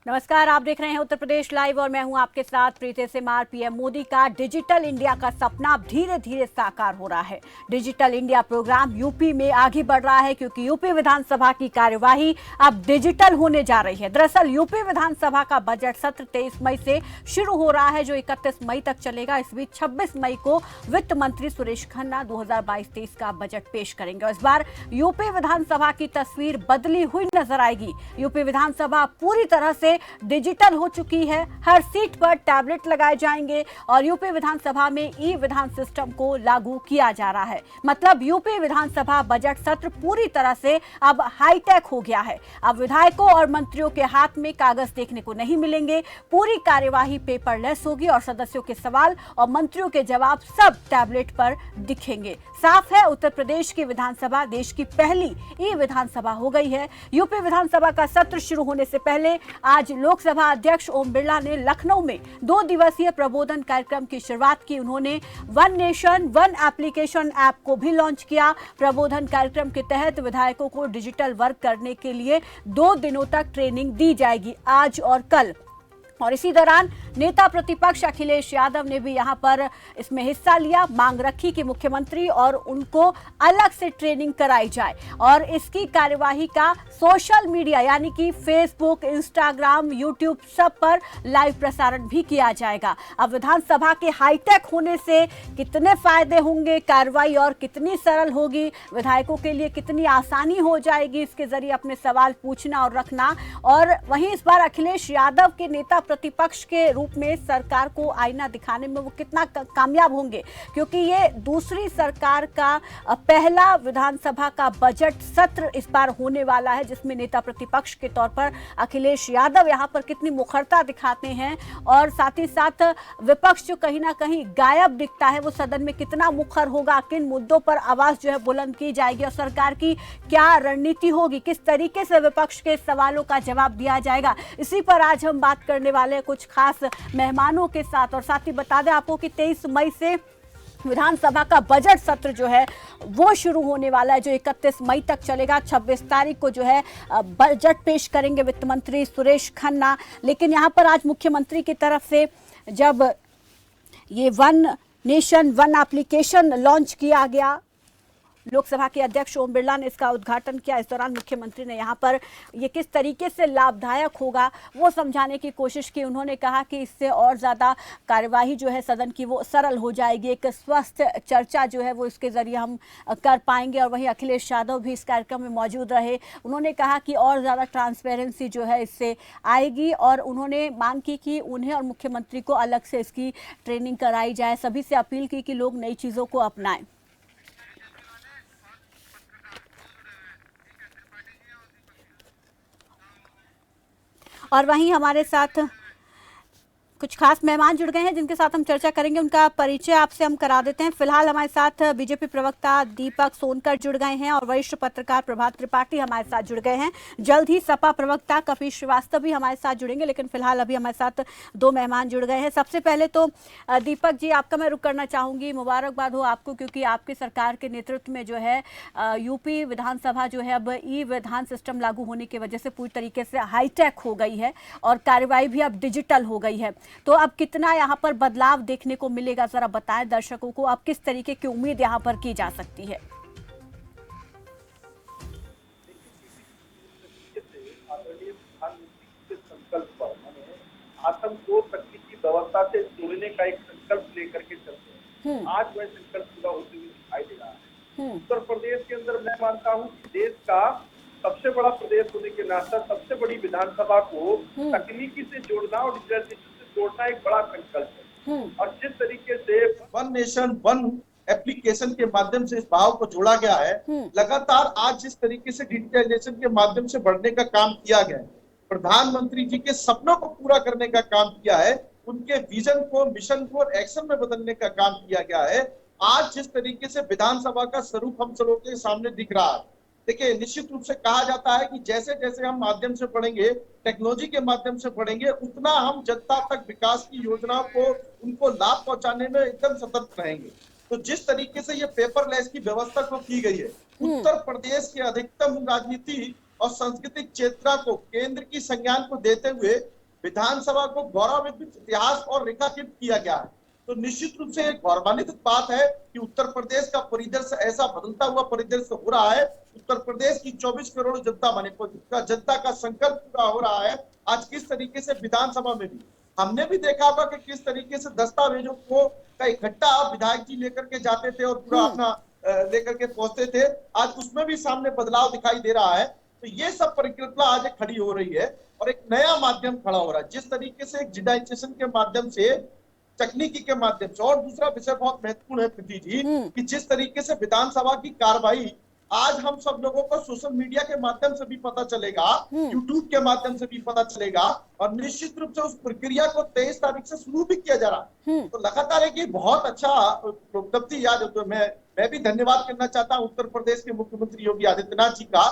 नमस्कार, आप देख रहे हैं उत्तर प्रदेश लाइव और मैं हूं आपके साथ प्रीति सेमार। पीएम मोदी का डिजिटल इंडिया का सपना धीरे धीरे साकार हो रहा है। डिजिटल इंडिया प्रोग्राम यूपी में आगे बढ़ रहा है क्योंकि यूपी विधानसभा की कार्यवाही अब डिजिटल होने जा रही है। दरअसल यूपी विधानसभा का बजट सत्र 23 मई से शुरू हो रहा है जो 31 मई तक चलेगा। इस बीच 26 मई को वित्त मंत्री सुरेश खन्ना 2022-23 का बजट पेश करेंगे। इस बार यूपी विधानसभा की तस्वीर बदली हुई नजर आएगी। यूपी विधानसभा पूरी तरह से डिजिटल हो चुकी है। हर सीट पर टैबलेट लगाए जाएंगे और यूपी विधानसभा में ई विधान सिस्टम को लागू किया जा रहा है। मतलब यूपी विधानसभा बजट सत्र पूरी तरह से अब हाईटेक हो गया है। अब विधायकों और मंत्रियों के हाथ में कागज देखने को नहीं मिलेंगे। पूरी कार्यवाही पेपरलेस होगी और सदस्यों के सवाल और मंत्रियों के जवाब सब टैबलेट पर दिखेंगे। साफ है, उत्तर प्रदेश की विधानसभा देश की पहली ई विधानसभा हो गई है। यूपी विधानसभा का सत्र शुरू होने से पहले आज लोकसभा अध्यक्ष ओम बिरला ने लखनऊ में 2 दिवसीय प्रबोधन कार्यक्रम की शुरुआत की। उन्होंने one nation one application app को भी लॉन्च किया। प्रबोधन कार्यक्रम के तहत विधायकों को डिजिटल वर्क करने के लिए 2 दिनों तक ट्रेनिंग दी जाएगी, आज और कल। और इसी दौरान नेता प्रतिपक्ष अखिलेश यादव ने भी यहां पर इसमें हिस्सा लिया। मांग रखी कि मुख्यमंत्री और उनको अलग से ट्रेनिंग कराई जाए और इसकी कार्यवाही का सोशल मीडिया यानी कि फेसबुक, इंस्टाग्राम, यूट्यूब सब पर लाइव प्रसारण भी किया जाएगा। अब विधानसभा के हाईटेक होने से कितने फायदे होंगे, कार्रवाई और कितनी सरल होगी, विधायकों के लिए कितनी आसानी हो जाएगी इसके जरिए अपने सवाल पूछना और रखना। और वहीं इस बार अखिलेश यादव के नेता प्रतिपक्ष के रूप में सरकार को आईना दिखाने में वो कितना कामयाब होंगे, क्योंकि ये दूसरी सरकार का पहला विधानसभा का बजट सत्र इस बार होने वाला है जिसमें नेता प्रतिपक्ष के तौर पर अखिलेश यादव यहां पर कितनी मुखरता दिखाते हैं और साथ ही साथ विपक्ष जो कहीं ना कहीं गायब दिखता है वो सदन में कितना मुखर होगा, किन मुद्दों पर आवाज जो है बुलंद की जाएगी और सरकार की क्या रणनीति होगी, किस तरीके से विपक्ष के सवालों का जवाब दिया जाएगा। इसी पर आज हम बात करने वाले कुछ खास मेहमानों के साथ। और साथ ही बता दें आपको कि 23 मई से विधानसभा का बजट सत्र जो है वो शुरू होने वाला है जो 31 मई तक चलेगा। 26 तारीख को जो है बजट पेश करेंगे वित्त मंत्री सुरेश खन्ना। लेकिन यहाँ पर आज मुख्यमंत्री की तरफ से जब ये one nation one application launch किया गया, लोकसभा के अध्यक्ष ओम बिरला ने इसका उद्घाटन किया। इस दौरान मुख्यमंत्री ने यहाँ पर ये किस तरीके से लाभदायक होगा वो समझाने की कोशिश की। उन्होंने कहा कि इससे और ज़्यादा कार्यवाही जो है सदन की वो सरल हो जाएगी, एक स्वस्थ चर्चा जो है वो इसके ज़रिए हम कर पाएंगे। और वहीं अखिलेश यादव भी इस कार्यक्रम में मौजूद रहे। उन्होंने कहा कि और ज़्यादा ट्रांसपेरेंसी जो है इससे आएगी और उन्होंने मांग की कि उन्हें और मुख्यमंत्री को अलग से इसकी ट्रेनिंग कराई जाए। सभी से अपील की कि लोग नई चीज़ों को अपनाएं। और वहीं हमारे साथ कुछ खास मेहमान जुड़ गए हैं जिनके साथ हम चर्चा करेंगे। उनका परिचय आपसे हम करा देते हैं। फिलहाल हमारे साथ बीजेपी प्रवक्ता दीपक सोनकर जुड़ गए हैं और वरिष्ठ पत्रकार प्रभात त्रिपाठी हमारे साथ जुड़ गए हैं। जल्द ही सपा प्रवक्ता कपिल श्रीवास्तव भी हमारे साथ जुड़ेंगे, लेकिन फिलहाल अभी हमारे साथ 2 मेहमान जुड़ गए हैं। सबसे पहले तो दीपक जी, आपका मैं रुख करना चाहूँगी। मुबारकबाद हो आपको, क्योंकि आपकी सरकार के नेतृत्व में जो है यूपी विधानसभा जो है अब ई विधान सिस्टम लागू होने की वजह से पूरी तरीके से हाईटेक हो गई है और कार्यवाही भी अब डिजिटल हो गई है। तो अब कितना यहाँ पर बदलाव देखने को मिलेगा, जरा बताएं दर्शकों को, अब किस तरीके की उम्मीद यहाँ पर की जा सकती है? आदरणीय प्रधानमंत्री के संकल्प पर आतंक को तकनीकी व्यवस्था से जोड़ने का एक संकल्प लेकर के चलते हैं। आज वह संकल्प पूरा होते हुए दिखाई दे रहा है। उत्तर प्रदेश के अंदर मैं मानता हूँ कि देश का सबसे बड़ा प्रदेश होने के नाते सबसे बड़ी विधानसभा को तकनीकी से जोड़ना और डिजिटल जोड़ना एक बड़ा संकल्प है। और जिस तरीके से वन नेशन वन एप्लीकेशन के माध्यम से इस भाव को जोड़ा गया है, लगातार आज जिस तरीके से डिजिटलाइजेशन के माध्यम से बढ़ने का काम किया गया है, प्रधानमंत्री जी के सपनों को पूरा करने का काम किया है, उनके विजन को, मिशन को एक्शन में बदलने का काम किया गया है। आज जिस तरीके से विधानसभा का स्वरूप हम सबों के सामने दिख रहा है, देखिए निश्चित रूप से कहा जाता है कि जैसे जैसे हम माध्यम से पढ़ेंगे, टेक्नोलॉजी के माध्यम से पढ़ेंगे, उतना हम जनता तक विकास की योजनाओं को, उनको लाभ पहुंचाने में एकदम सतर्क रहेंगे। तो जिस तरीके से ये पेपरलेस की व्यवस्था को की गई है, उत्तर प्रदेश के अधिकतम राजनीति और सांस्कृतिक चेतना को, केंद्र की संज्ञान को देते हुए विधानसभा को गौरवान्वित इतिहास और रेखांकित किया गया है। तो निश्चित रूप से एक गौरवान्वित बात है कि उत्तर प्रदेश का परिदृश्य ऐसा बदलता हुआ परिदृश्य हो रहा है। उत्तर प्रदेश की 24 करोड़ जनता जनता का संकल्प पूरा हो रहा है। आज किस तरीके से विधानसभा में भी हमने भी देखा होगा कि किस तरीके से दस्तावेजों को का इकट्ठा विधायक जी लेकर के जाते थे और पूरा अपना लेकर के पहुंचते थे। आज उसमें भी सामने बदलाव दिखाई दे रहा है। तो ये सब परिकल्पना आज खड़ी हो रही है और एक नया माध्यम खड़ा हो रहा है, जिस तरीके से एक डिजिटाइजेशन के माध्यम से, तकनीकी के माध्यम से। और दूसरा विषय बहुत महत्वपूर्ण है प्रीति जी, कि जिस तरीके से विधानसभा की कार्रवाई आज हम सब लोगों को सोशल मीडिया के माध्यम से भी पता चलेगा, यूट्यूब के माध्यम से भी पता चलेगा, और निश्चित रूप से उस प्रक्रिया को 23 तारीख से शुरू भी किया जा रहा है। तो लगातार एक ये बहुत अच्छा उपलब्धि याद हो। तो मैं भी धन्यवाद करना चाहता हूं उत्तर प्रदेश के मुख्यमंत्री योगी आदित्यनाथ जी का,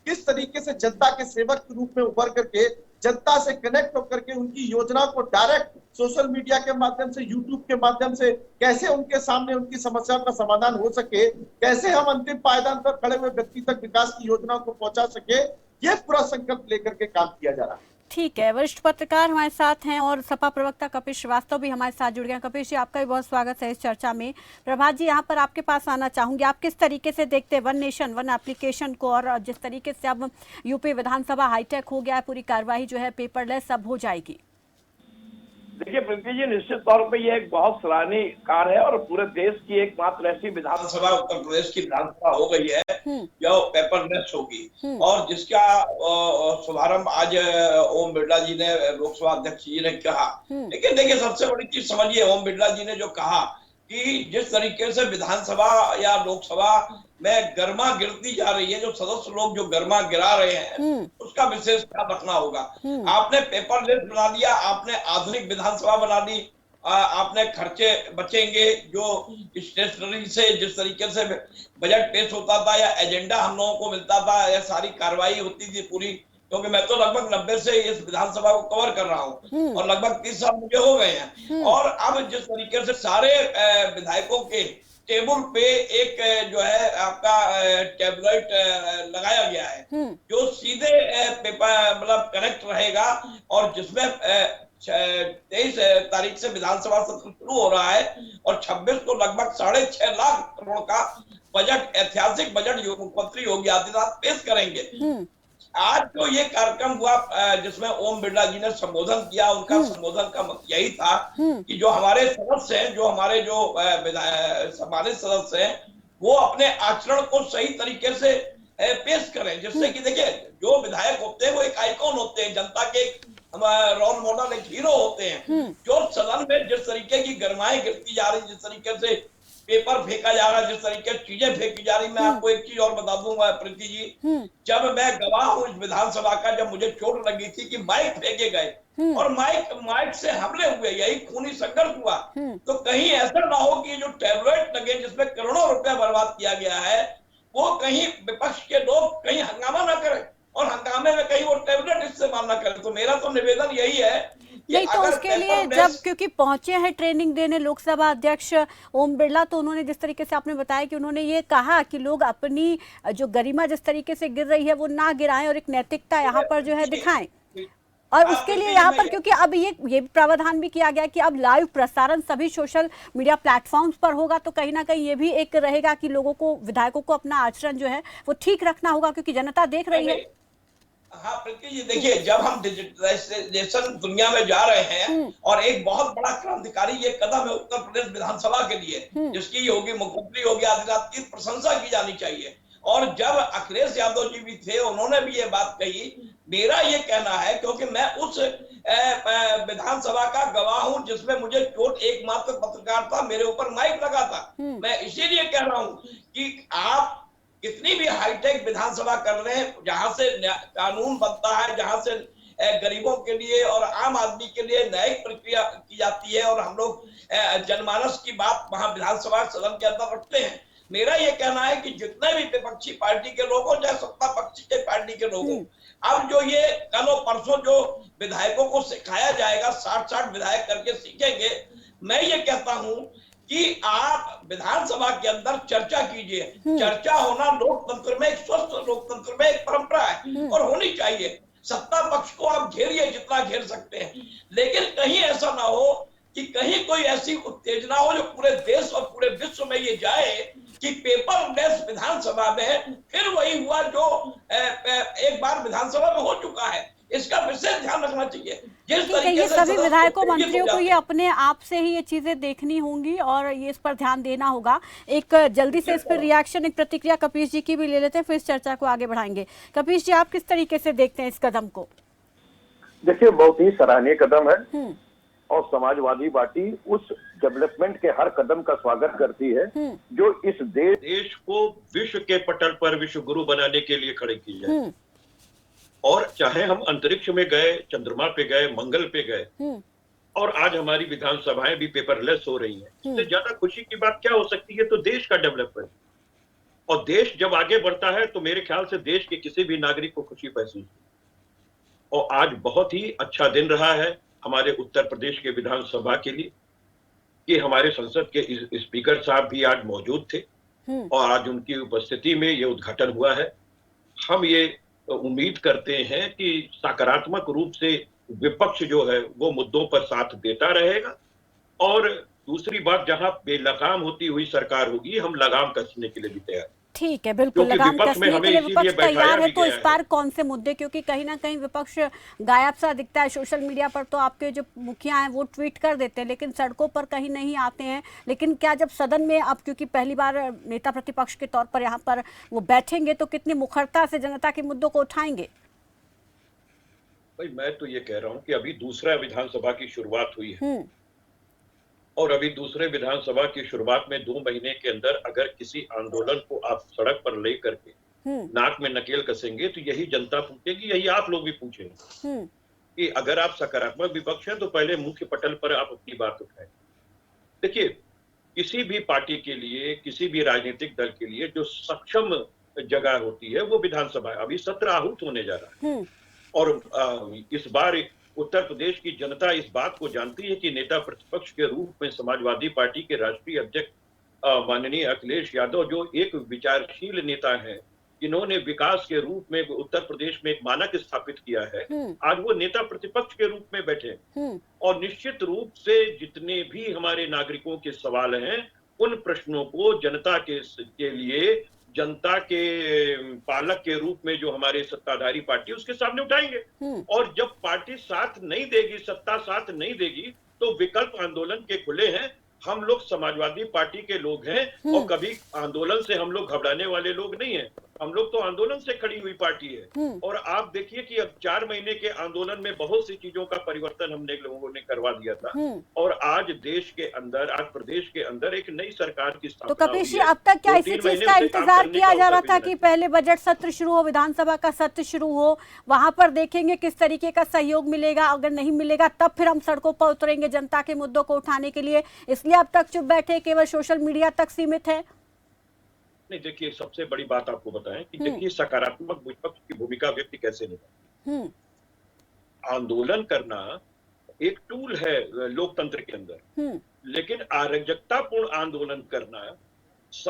किस तरीके से जनता के सेवक के रूप में उभर करके जनता से कनेक्ट होकर के उनकी योजना को डायरेक्ट सोशल मीडिया के माध्यम से, यूट्यूब के माध्यम से कैसे उनके सामने उनकी समस्याओं का समाधान हो सके, कैसे हम अंतिम पायदान पर खड़े हुए व्यक्ति तक विकास की योजना को पहुंचा सके, ये पूरा संकल्प लेकर के काम किया जा रहा है। ठीक है, वरिष्ठ पत्रकार हमारे साथ हैं और सपा प्रवक्ता कपिल श्रीवास्तव भी हमारे साथ जुड़ गए। कपिल जी, आपका भी बहुत स्वागत है इस चर्चा में। प्रभात जी, यहाँ पर आपके पास आना चाहूंगी, आप किस तरीके से देखते हैं वन नेशन वन एप्लीकेशन को, और जिस तरीके से अब यूपी विधानसभा हाईटेक हो गया है, पूरी कार्यवाही जो है पेपरलेस अब हो जाएगी? देखिए प्रीति जी, निश्चित तौर पे ये एक बहुत सराहनीय कार्य है और पूरे देश की एकमात्र ऐसी विधानसभा उत्तर प्रदेश की विधानसभा हो गई है जो पेपरलेस होगी, और जिसका शुभारंभ आज ओम बिरला जी ने, लोकसभा अध्यक्ष जी ने कहा। लेकिन देखिए, सबसे बड़ी चीज समझिए, ओम बिरला जी ने जो कहा कि जिस तरीके से विधानसभा या लोकसभा में गर्मा गिरती जा रही है, जो सदस्य लोग जो गर्मा गिरा रहे हैं, उसका विशेष ख्याल रखना होगा। आपने पेपरलेस बना दिया, आपने आधुनिक विधानसभा बना दी, आपने खर्चे बचेंगे। जो स्टेशनरी से जिस तरीके से बजट पेश होता था या एजेंडा हम लोगों को मिलता था या सारी कार्रवाई होती थी पूरी, क्योंकि मैं तो लगभग 90 से इस विधानसभा को कवर कर रहा हूँ और लगभग 30 साल मुझे हो गए हैं। और अब जिस तरीके से सारे विधायकों के टेबल पे एक जो है आपका टैबलेट लगाया गया है, जो सीधे पेपर मतलब कनेक्ट रहेगा, और जिसमें 23 तारीख से विधानसभा सत्र शुरू हो रहा है और 26 को लगभग 6.5 लाख करोड़ का बजट, ऐतिहासिक बजट मुख्यमंत्री योगी आदित्यनाथ पेश करेंगे। आज जो ये कार्यक्रम हुआ जिसमें ओम बिरला जी ने संबोधन किया, उनका संबोधन का मत यही था कि जो हमारे सदस्य हैं, जो हमारे जो सम्मानित सदस्य हैं, वो अपने आचरण को सही तरीके से पेश करें, जिससे कि देखिए, जो विधायक होते हैं वो एक आइकॉन होते हैं, जनता के रोल मॉडल, एक हीरो होते हैं। जो सदन में जिस तरीके की गरमाएं गिरती जा रही, जिस तरीके से पेपर फेंका जा रहा है, जिस तरीके से चीजें फेंकी जा रही, मैं आपको एक चीज और बता दूंगा प्रीति जी, जब मैं गवाह हूँ इस विधानसभा का, जब मुझे चोट लगी थी कि माइक फेंके गए और माइक से हमले हुए, यही खूनी संघर्ष हुआ, तो कहीं ऐसा ना हो कि जो टैबलेट लगे जिसमें करोड़ों रुपया बर्बाद किया गया है, वो कहीं विपक्ष के लोग कहीं हंगामा ना करें और हंगामे में कहीं वो टैबलेट इस्तेमाल ना करें। तो मेरा तो निवेदन यही है। नहीं तो उसके लिए जब क्योंकि पहुंचे हैं ट्रेनिंग देने लोकसभा अध्यक्ष ओम बिरला, तो उन्होंने जिस तरीके से आपने बताया कि उन्होंने ये कहा कि लोग अपनी जो गरिमा जिस तरीके से गिर रही है वो ना गिराएं और एक नैतिकता यहाँ पर जो है दिखाएं। और उसके लिए यहाँ पर क्योंकि अब ये प्रावधान भी किया गया कि अब लाइव प्रसारण सभी सोशल मीडिया प्लेटफॉर्म्स पर होगा, तो कहीं ना कहीं ये भी एक रहेगा कि लोगों को, विधायकों को अपना आचरण जो है वो ठीक रखना होगा, क्योंकि जनता देख रही है। हाँ प्रीति जी, देखिए, जब हम डिजिटलाइजेशन दुनिया में जा रहे हैं और एक बहुत बड़ा क्रांतिकारी ये कदम है उत्तर प्रदेश विधानसभा के लिए, जिसकी मुख्यमंत्री योगी आदित्यनाथ की प्रशंसा की जानी चाहिए। और जब अखिलेश यादव जी भी थे, उन्होंने भी ये बात कही। मेरा ये कहना है, क्योंकि मैं उस विधानसभा का गवाह हूं जिसमें मुझे चोट एकमात्र पत्रकार था, मेरे ऊपर माइक लगा था। मैं इसीलिए कह रहा हूं कि आप कितनी भी हाईटेक विधानसभा कर रहे हैं, जहां से कानून बनता है, जहां से गरीबों के लिए और आम आदमी के लिए न्यायिक प्रक्रिया की जाती है और हम लोग जनमानस की बात वहां विधानसभा सदन के अंदर रखते हैं। मेरा ये कहना है कि जितने भी विपक्षी पार्टी के लोग हो, चाहे सत्ता पक्ष के पार्टी के लोग हो, अब जो ये कल और परसों जो विधायकों को सिखाया जाएगा, 60 विधायक करके सीखेंगे, मैं ये कहता हूं कि आप विधानसभा के अंदर चर्चा कीजिए। चर्चा होना लोकतंत्र में, एक स्वस्थ लोकतंत्र में एक परंपरा है और होनी चाहिए। सत्ता पक्ष को आप घेरिए जितना घेर सकते हैं, लेकिन कहीं ऐसा ना हो कि कहीं कोई ऐसी उत्तेजना हो जो पूरे देश और पूरे विश्व में ये जाए कि पेपरलेस विधानसभा में फिर वही हुआ जो एक बार विधानसभा में हो चुका है। इसका विशेष ध्यान रखना चाहिए। जिस तरीके ये से सभी विधायकों सदस्य मंत्रियों को ये अपने आप से ही ये चीजें देखनी होंगी और ये इस पर ध्यान देना होगा। एक जल्दी से इस पर रिएक्शन, एक प्रतिक्रिया कपीश जी की भी ले लेते हैं, फिर इस चर्चा को आगे बढ़ाएंगे। कपीश जी, आप किस तरीके से देखते हैं इस कदम को? देखिए, बहुत ही सराहनीय कदम है और समाजवादी पार्टी उस डेवलपमेंट के हर कदम का स्वागत करती है जो इस देश को विश्व के पटल पर विश्व गुरु बनाने के लिए खड़े की जाए। और चाहे हम अंतरिक्ष में गए, चंद्रमा पे गए, मंगल पे गए, और आज हमारी विधानसभाएं भी पेपरलेस हो रही हैं, इससे ज्यादा खुशी की बात क्या हो सकती है? तो देश का डेवलपमेंट, और देश जब आगे बढ़ता है तो मेरे ख्याल से देश के किसी भी नागरिक को खुशी महसूस होती। और आज बहुत ही अच्छा दिन रहा है हमारे उत्तर प्रदेश के विधानसभा के लिए कि हमारे संसद के स्पीकर साहब भी आज मौजूद थे और आज उनकी उपस्थिति में ये उद्घाटन हुआ है। हम ये उम्मीद करते हैं कि सकारात्मक रूप से विपक्ष जो है वो मुद्दों पर साथ देता रहेगा, और दूसरी बात, जहां बेलगाम होती हुई सरकार होगी, हम लगाम कसने के लिए भी तैयार। ठीक है, बिल्कुल लगाम कसने के लिए विपक्ष तैयार है। तो इस बार कौन से मुद्दे, क्योंकि कहीं ना कहीं विपक्ष गायब सा दिखता है। सोशल मीडिया पर तो आपके जो मुखिया हैं वो ट्वीट कर देते हैं, लेकिन सड़कों पर कहीं नहीं आते हैं। लेकिन क्या जब सदन में अब, क्योंकि पहली बार नेता प्रतिपक्ष के तौर पर यहाँ पर वो बैठेंगे, तो कितनी मुखरता से जनता के मुद्दों को उठाएंगे? भाई, मैं तो ये कह रहा हूँ कि अभी दूसरा विधानसभा की शुरुआत हुई है, और अभी दूसरे विधानसभा की शुरुआत में 2 महीने के अंदर अगर किसी आंदोलन को आप सड़क पर ले करके नाक में नकेल कसेंगे तो यही जनता पूछेगी, यही आप लोग भी पूछेंगे कि अगर आप सकारात्मक विपक्ष हैं तो पहले मुख्य पटल पर आप अपनी बात उठाएं। देखिए, किसी भी पार्टी के लिए, किसी भी राजनीतिक दल के लिए जो सक्षम जगह होती है वो विधानसभा है। अभी सत्र आहूत होने जा रहा है, और इस बार उत्तर प्रदेश की जनता इस बात को जानती है कि नेता प्रतिपक्ष के रूप में समाजवादी पार्टी के राष्ट्रीय अध्यक्ष माननीय अखिलेश यादव, जो एक विचारशील नेता हैं, जिन्होंने विकास के रूप में उत्तर प्रदेश में एक मानक स्थापित किया है, आज वो नेता प्रतिपक्ष के रूप में बैठे। और निश्चित रूप से जितने भी हमारे नागरिकों के सवाल हैं, उन प्रश्नों को जनता के लिए, जनता के पालक के रूप में जो हमारे सत्ताधारी पार्टी उसके सामने उठाएंगे। और जब पार्टी साथ नहीं देगी, सत्ता साथ नहीं देगी, तो विकल्प आंदोलन के खुले हैं। हम लोग समाजवादी पार्टी के लोग हैं और कभी आंदोलन से हम लोग घबराने वाले लोग नहीं हैं। हम लोग तो आंदोलन से खड़ी हुई पार्टी है। और आप देखिए कि अब 4 महीने के आंदोलन में बहुत सी चीजों का परिवर्तन हमने लोगों ने करवा दिया था, और आज देश के अंदर, आज प्रदेश के अंदर एक नई सरकार की स्थापना। तो कपीश जी, अब तक क्या इसी चीज का इंतजार किया जा रहा था कि पहले बजट सत्र शुरू हो, विधानसभा का सत्र शुरू हो, वहां पर देखेंगे किस तरीके का सहयोग मिलेगा, अगर नहीं मिलेगा तब फिर हम सड़कों पर उतरेंगे जनता के मुद्दों को उठाने के लिए, इसलिए अब तक चुप बैठे, केवल सोशल मीडिया तक सीमित है? नहीं, देखिए, सबसे बड़ी बात आपको बताएं कि देखिए सकारात्मक विपक्ष की भूमिका व्यक्ति कैसे निभाए। आंदोलन करना एक टूल है लोकतंत्र के अंदर, लेकिन अराजकतापूर्ण आंदोलन करना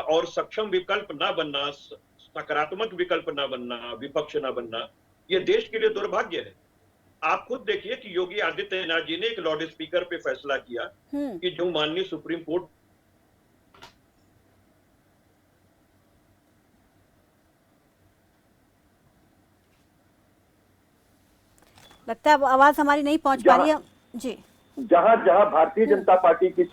और सक्षम विकल्प ना बनना, सकारात्मक विकल्प ना बनना, विपक्ष ना बनना, ये देश के लिए दुर्भाग्य है। आप खुद देखिए कि योगी आदित्यनाथ जी ने एक लाउड स्पीकर पे फैसला किया कि जो माननीय सुप्रीम कोर्ट लगता है आवाज हमारी नहीं पहुंच पा रही है जी। जहां जहां भारतीय जनता पार्टी की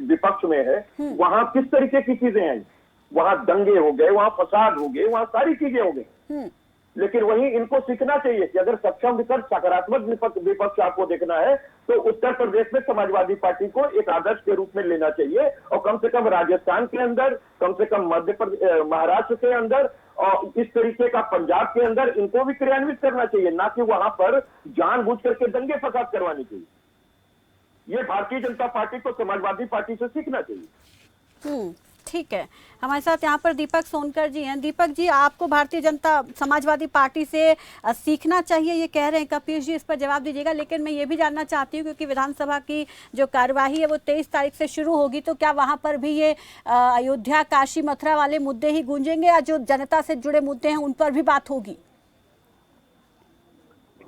विपक्ष में है, वहां किस तरीके की चीजें हैं? वहां दंगे हो गए, वहां फसाद हो गए, वहां सारी चीजें हो गई। लेकिन वही इनको सीखना चाहिए कि अगर सक्षम विकल्प, सकारात्मक विपक्ष आपको देखना है तो उत्तर प्रदेश में समाजवादी पार्टी को एक आदर्श के रूप में लेना चाहिए, और कम से कम राजस्थान के अंदर, कम से कम मध्य प्रदेश, महाराष्ट्र के अंदर, और इस तरीके का पंजाब के अंदर इनको भी क्रियान्वित करना चाहिए, ना कि वहां पर जानबूझ करके दंगे फसाद करवानी चाहिए। ये भारतीय जनता पार्टी को समाजवादी पार्टी से सीखना चाहिए। ठीक है, हमारे साथ यहाँ पर दीपक सोनकर जी हैं। दीपक जी, आपको भारतीय जनता समाजवादी पार्टी से सीखना चाहिए ये कह रहे हैं कपीश जी, इस पर जवाब दीजिएगा। लेकिन मैं ये भी जानना चाहती हूँ, क्योंकि विधानसभा की जो कार्यवाही है वो 23 तारीख से शुरू होगी, तो क्या वहाँ पर भी ये अयोध्या, काशी, मथुरा वाले मुद्दे ही गूंजेंगे, या जो जनता से जुड़े मुद्दे हैं उन पर भी बात होगी?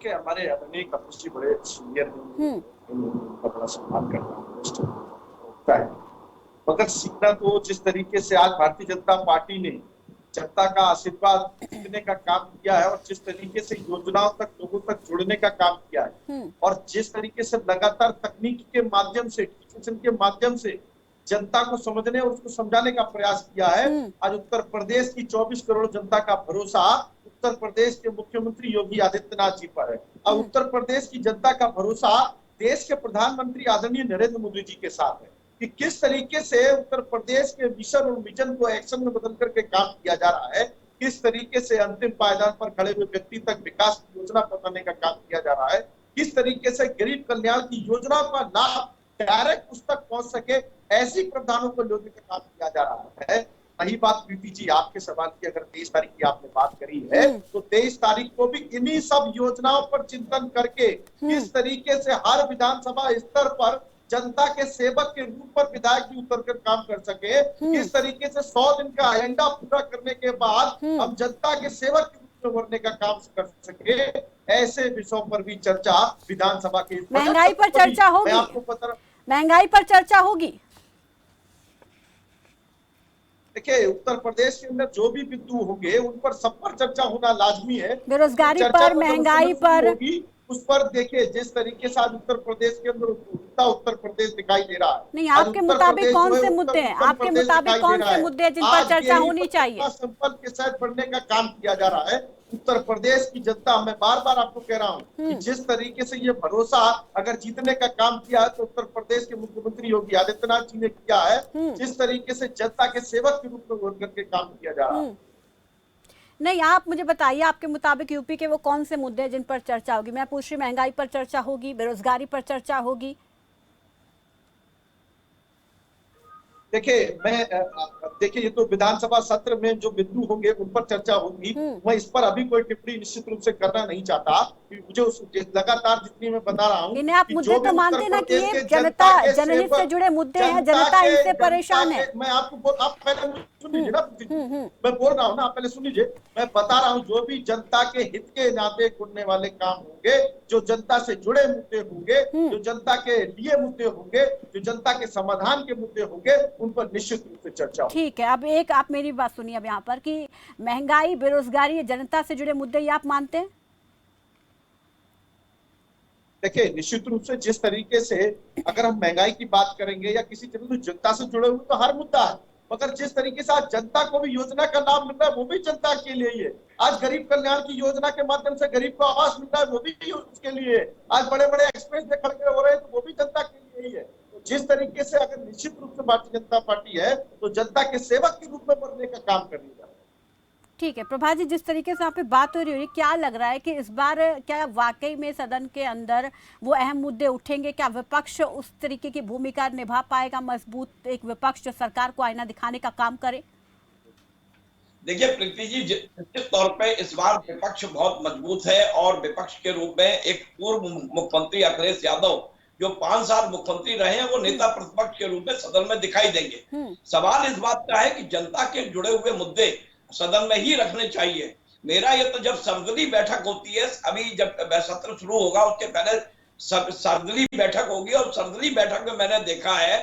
देखिए हमारे आदरणीय कपिल जी बड़े सीनियर हैं, उनका बड़ा सम्मान करता हूँ, वरिष्ठ होता है। मगर सीखना तो जिस तरीके से आज भारतीय जनता पार्टी ने जनता का आशीर्वाद जीतने का काम किया है और जिस तरीके से योजनाओं तक लोगों तक जुड़ने का काम किया है और जिस तरीके से लगातार तकनीक के माध्यम से डिजिटल के माध्यम से जनता को समझने और उसको समझाने का प्रयास किया है। आज उत्तर प्रदेश की 24 करोड़ जनता का भरोसा उत्तर प्रदेश के मुख्यमंत्री योगी आदित्यनाथ जी पर है। अब उत्तर प्रदेश की जनता का भरोसा देश के प्रधानमंत्री आदरणीय नरेंद्र मोदी जी के साथ है कि किस तरीके से उत्तर प्रदेश के मिशन और विजन को एक्शन में बदल करके काम किया जा रहा है, किस तरीके से अंतिम पायदान पर खड़े हुए व्यक्ति तक विकास की योजना बनाने का काम किया जा रहा है, किस तरीके से गरीब कल्याण की योजनाओं का लाभ डायरेक्ट उस तक पहुंच सके, ऐसी प्रावधानों को लेने का काम किया जा रहा है। रही बात प्रीति जी आपके सवाल की, अगर 23 तारीख की आपने बात करी है तो 23 तारीख को भी इन्हीं सब योजनाओं पर चिंतन करके किस तरीके से हर विधानसभा स्तर पर जनता के सेवक के रूप पर विधायक जी उतर कर काम कर सके, किस तरीके से 100 दिन का एजेंडा पूरा करने के बाद हम जनता के सेवक के रूप में उभरने का काम कर सके, ऐसे विषयों पर भी चर्चा विधानसभा के महंगाई पर चर्चा होगी, आपको पता महंगाई पर चर्चा होगी। देखिए उत्तर प्रदेश के अंदर जो भी बिंदु होंगे उन पर सब पर चर्चा होना लाजमी है। बेरोजगारी पर, महंगाई पर, उस पर देखिए जिस तरीके से आज उत्तर प्रदेश के अंदर उत्तर प्रदेश दिखाई दे रहा है। नहीं, आपके मुताबिक कौन से मुद्दे हैं, आपके मुताबिक कौन से मुद्दे हैं जिन पर चर्चा होनी चाहिए? संपर्क के साथ बढ़ने का काम किया जा रहा है। उत्तर प्रदेश की जनता, मैं बार बार आपको कह रहा हूँ कि जिस तरीके से ये भरोसा अगर जीतने का काम किया है तो उत्तर प्रदेश के मुख्यमंत्री योगी आदित्यनाथ जी ने किया है, जिस तरीके से जनता के सेवक के रूप में वोट करके काम किया जा रहा है। नहीं, आप मुझे बताइए आपके मुताबिक यूपी के वो कौन से मुद्दे हैं जिन पर चर्चा होगी? मैं पूछ रही महंगाई पर चर्चा होगी, बेरोजगारी पर चर्चा होगी? देखिए ये तो विधानसभा सत्र में जो बिंदु होंगे उन पर चर्चा होगी। मैं इस पर अभी कोई टिप्पणी निश्चित रूप से करना नहीं चाहता, मुझे लगातार जितनी मैं बता रहा हूँ आप मुद्दे तो मानते ना कि ये जनता जनहित से जुड़े मुद्दे हैं, जनता इनसे परेशान है। मैं आपको आप पहले सुन लीजिए ना, मैं बोल रहा हूँ ना, आप पहले सुन लीजिए। मैं बता रहा हूँ जो भी जनता के हित के नाते जुड़ने वाले काम होंगे, जो जनता से जुड़े मुद्दे होंगे, जो जनता के लिए मुद्दे होंगे, जो जनता के समाधान के मुद्दे होंगे, उन पर निश्चित रूप से चर्चा। ठीक है, अब एक आप मेरी बात सुनिए अब यहाँ पर कि महंगाई, बेरोजगारी, जनता से जुड़े मुद्दे ये आप मानते हैं? देखिए निश्चित रूप से जिस तरीके से अगर हम महंगाई की बात करेंगे या किसी तरह से जनता से जुड़े हुए तो हर मुद्दा है, मगर जिस तरीके से आज जनता को भी योजना का लाभ मिल रहा है वो भी जनता के लिए ही है। आज गरीब कल्याण की योजना के माध्यम से गरीब को आवास मिल रहा है वो भी उसके लिए है। आज बड़े बड़े एक्सप्रेस वे खड़े हो रहे हैं तो वो भी जनता के लिए ही है। तो जिस तरीके से अगर निश्चित रूप से भारतीय जनता पार्टी है तो जनता के सेवक के रूप में बनने का काम कर रही है। ठीक है प्रभा जी, जिस तरीके से आप पे बात हो रही है, क्या लग रहा है कि इस बार क्या वाकई में सदन के अंदर वो अहम मुद्दे उठेंगे? क्या विपक्ष उस तरीके की भूमिका निभा पाएगा, मजबूत एक विपक्ष जो सरकार को आईना दिखाने का काम करे? देखिए प्रीति जी, निश्चित तौर पे इस बार विपक्ष बहुत मजबूत है और विपक्ष के रूप में एक पूर्व मुख्यमंत्री अखिलेश यादव जो 5 साल मुख्यमंत्री रहे हैं वो नेता प्रतिपक्ष के रूप में सदन में दिखाई देंगे। सवाल इस बात का है कि जनता के जुड़े हुए मुद्दे सदन में ही रखने चाहिए। मेरा ये तो जब सर्वदलीय बैठक होती है, अभी जब सत्र शुरू होगा उसके पहले सर्वदलीय बैठक होगी और सर्वदलीय बैठक में मैंने देखा है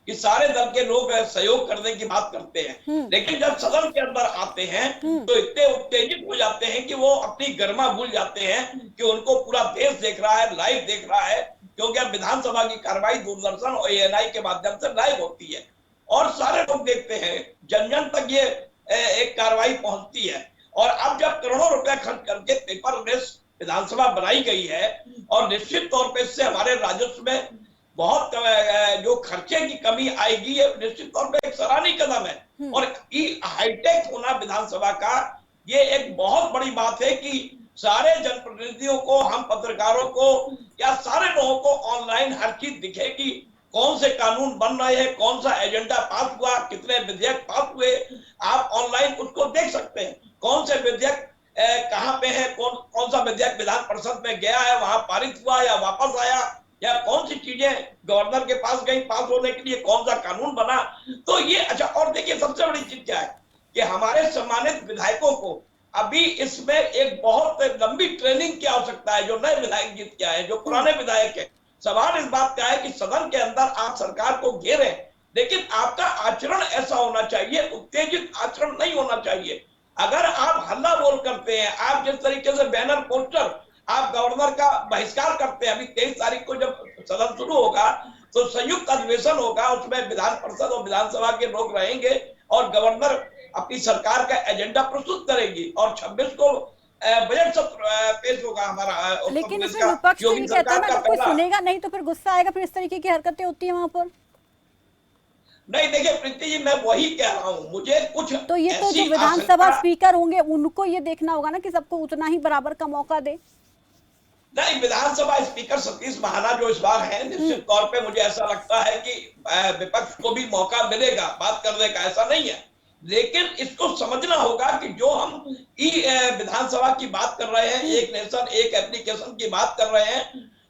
कि सारे दल के लोग सहयोग करने की बात करते हैं, लेकिन जब सदन के अंदर आते हैं तो इतने उत्तेजित हो जाते हैं कि वो अपनी गरिमा भूल जाते हैं कि उनको पूरा देश देख रहा है, लाइव देख रहा है, क्योंकि अब विधानसभा की कार्रवाई दूरदर्शन और ANI के माध्यम से लाइव होती है और सारे लोग देखते हैं, जन जन तक ये एक कार्रवाई पहुंचती है। और अब जब करोड़ों रुपए खर्च करके पेपरलेस विधानसभा बनाई गई है और निश्चित तौर पे इससे हमारे राजस्व में बहुत जो खर्चे की कमी आएगी, ये निश्चित तौर पे एक सराहनीय कदम है। और हाईटेक होना विधानसभा का ये एक बहुत बड़ी बात है कि सारे जनप्रतिनिधियों को, हम पत्रकारों को या सारे लोगों को ऑनलाइन हर चीज दिखेगी, कौन से कानून बन रहे हैं, कौन सा एजेंडा पास हुआ, कितने विधेयक पास हुए, आप ऑनलाइन उसको देख सकते हैं। कौन से विधेयक कहाँ पे है, कौन सा विधेयक विधान परिषद में गया है, वहां पारित हुआ या वापस आया, या कौन सी चीजें गवर्नर के पास गई पास होने के लिए, कौन सा कानून बना। तो ये अच्छा, और देखिए सबसे बड़ी चीज क्या है कि हमारे सम्मानित विधायकों को अभी इसमें एक बहुत लंबी ट्रेनिंग की आवश्यकता है। जो नए विधायक जीत के आए, जो पुराने विधायक है, सवाल इस बात का है कि सदन के अंदर आप सरकार को घेरे, लेकिन आपका आचरण ऐसा होना चाहिए, उत्तेजित आचरण नहीं होना चाहिए। अगर आप हल्ला बोल करते हैं, आप जिस तरीके से बैनर पोस्टर, आप गवर्नर का बहिष्कार करते हैं। अभी 23 तारीख को जब सदन शुरू होगा तो संयुक्त अधिवेशन होगा, उसमें विधान परिषद और विधानसभा के लोग रहेंगे और गवर्नर अपनी सरकार का एजेंडा प्रस्तुत करेगी और 26 को बजट सत्र पेश होगा हमारा। लेकिन इसमें विपक्ष तो ये कहता है ना, कोई सुनेगा नहीं तो फिर गुस्सा आएगा, फिर इस तरीके की हरकतें होती है वहां पर। नहीं देखिए प्रीति जी, मैं वही कह रहा हूँ, मुझे कुछ तो ये तो जो विधानसभा स्पीकर होंगे उनको ये देखना होगा ना कि सबको उतना ही बराबर का मौका दे। नहीं, विधानसभा स्पीकर सतीश महाना जो इस बार है, निश्चित तौर पे मुझे ऐसा लगता है कि विपक्ष को भी मौका मिलेगा बात करने का, ऐसा नहीं है। लेकिन इसको समझना होगा कि जो हम विधानसभा की बात कर रहे हैं, एक नेशन एक एप्लीकेशन की बात कर रहे हैं,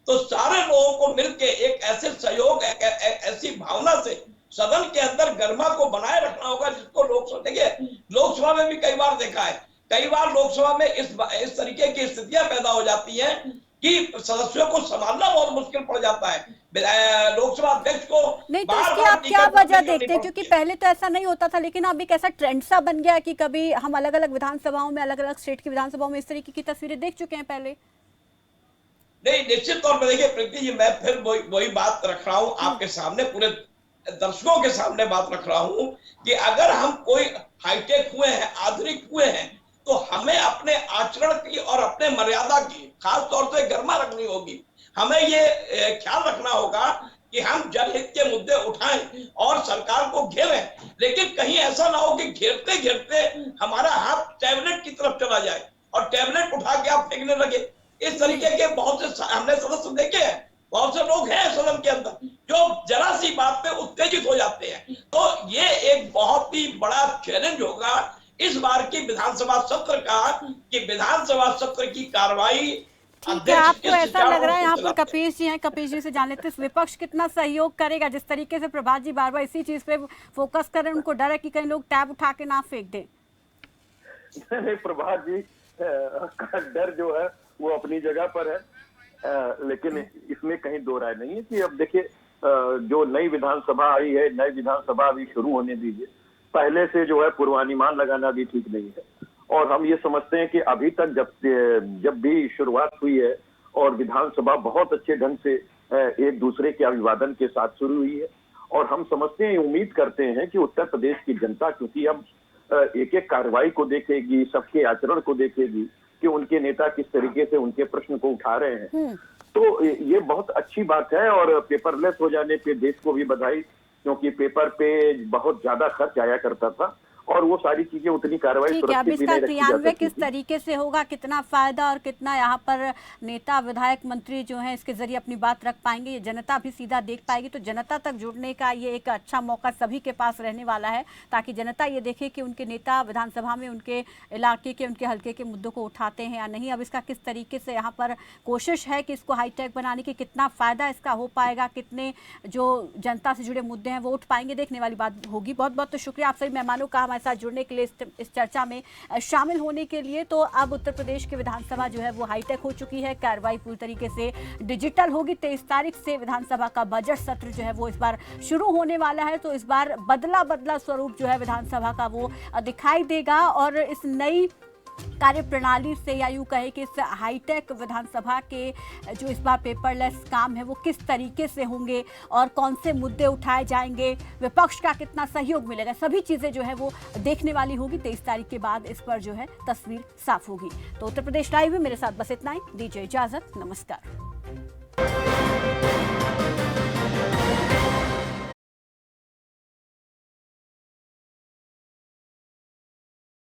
तो सारे लोगों को मिलके एक ऐसे सहयोग, ऐसी भावना से सदन के अंदर गर्मा को बनाए रखना होगा जिसको लोकसभा में भी कई बार देखा है, कई बार लोकसभा में इस तरीके की स्थितियां पैदा हो जाती हैं कि सदस्यों को संभालना बहुत मुश्किल पड़ जाता है। लोकसभा अध्यक्ष को नहीं, तो इसकी आप क्या वजह देखते हैं? क्योंकि पहले तो ऐसा नहीं होता था, लेकिन अब एक ऐसा ट्रेंड सा बन गया कि कभी हम अलग अलग विधानसभाओं में, अलग अलग स्टेट की विधानसभाओं में इस तरीके की तस्वीरें देख चुके हैं पहले। नहीं, निश्चित तौर पर देखिए प्रीति जी, मैं फिर वही बात रख रहा हूँ आपके सामने, पूरे दर्शकों के सामने बात रख रहा हूँ कि अगर हम कोई हाईटेक हुए हैं, आधुनिक हुए हैं, तो हमें अपने आचरण की और अपने मर्यादा की खास तौर से गर्मा रखनी होगी। हमें ये ख्याल रखना होगा कि हम जनहित के मुद्दे उठाएं और सरकार को घेरें, लेकिन कहीं ऐसा ना हो कि घेरते घेरते हमारा हाथ टैबलेट की तरफ चला जाए और टैबलेट उठा के आप फेंकने लगे। इस तरीके के बहुत से हमने सदस्य देखे हैं, बहुत से लोग हैं सदन के अंदर जो जरा सी बात पे उत्तेजित हो जाते हैं। तो ये एक बहुत ही बड़ा चैलेंज होगा इस बार की विधानसभा सत्र का कि विधानसभा सत्र की कार्रवाई। ठीक है, आपको ऐसा लग रहा है, यहाँ पर कपिश जी हैं, कपिश जी से जान लेते हैं विपक्ष कितना सहयोग करेगा? जिस तरीके से प्रभात जी बार बार इसी चीज पे फोकस कर रहे हैं, उनको डर है कि कहीं लोग टैब उठा के ना फेंक दें। नहीं, प्रभात जी का डर जो है वो अपनी जगह पर है, लेकिन इसमें कहीं दो राय नहीं है कि अब देखिए जो नई विधानसभा आई है, नई विधानसभा अभी शुरू होने दीजिए। पहले से जो है पूर्वानुमान लगाना भी ठीक नहीं है, और हम ये समझते हैं कि अभी तक जब भी शुरुआत हुई है और विधानसभा बहुत अच्छे ढंग से एक दूसरे के अभिवादन के साथ शुरू हुई है, और हम समझते हैं, उम्मीद करते हैं कि उत्तर प्रदेश की जनता क्योंकि अब एक एक कार्रवाई को देखेगी, सबके आचरण को देखेगी कि उनके नेता किस तरीके से उनके प्रश्न को उठा रहे हैं, तो ये बहुत अच्छी बात है। और पेपरलेस हो जाने पे देश को भी बधाई, क्योंकि पेपर पे बहुत ज्यादा खर्च आया करता था और वो सारी चीजें उतनी कार्रवाई ठीक है। अब इसका क्रियान्वयन किस तरीके से होगा, कितना फायदा और कितना यहाँ पर नेता विधायक मंत्री जो हैं इसके जरिए अपनी बात रख पाएंगे, ये जनता भी सीधा देख पाएगी। तो जनता तक जुड़ने का ये एक अच्छा मौका सभी के पास रहने वाला है, ताकि जनता ये देखे कि उनके नेता विधानसभा में उनके इलाके के, उनके हल्के के मुद्दों को उठाते हैं या नहीं। अब इसका किस तरीके से यहाँ पर कोशिश है कि इसको हाईटेक बनाने की, कितना फायदा इसका हो पाएगा, कितने जो जनता से जुड़े मुद्दे हैं वो उठ पाएंगे, देखने वाली बात होगी। बहुत बहुत तो शुक्रिया आप सभी मेहमानों का हमारे साथ जुड़ने के लिए, इस चर्चा में शामिल होने के लिए। तो अब उत्तर प्रदेश की विधानसभा जो है वो हाईटेक हो चुकी है, कार्रवाई पूरी तरीके से डिजिटल होगी। 23 तारीख से विधानसभा का बजट सत्र जो है वो इस बार शुरू होने वाला है, तो इस बार बदला स्वरूप जो है विधानसभा का वो दिखाई देगा। और इस नई कार्य प्रणाली से, या यूं कहे कि इस हाईटेक विधानसभा के जो इस बार पेपरलेस काम है वो किस तरीके से होंगे और कौन से मुद्दे उठाए जाएंगे, विपक्ष का कितना सहयोग मिलेगा, सभी चीजें जो है वो देखने वाली होगी। 23 तारीख के बाद इस पर जो है तस्वीर साफ होगी। तो उत्तर प्रदेश लाइव में मेरे साथ बस इतना ही, दीजिए इजाजत, नमस्कार।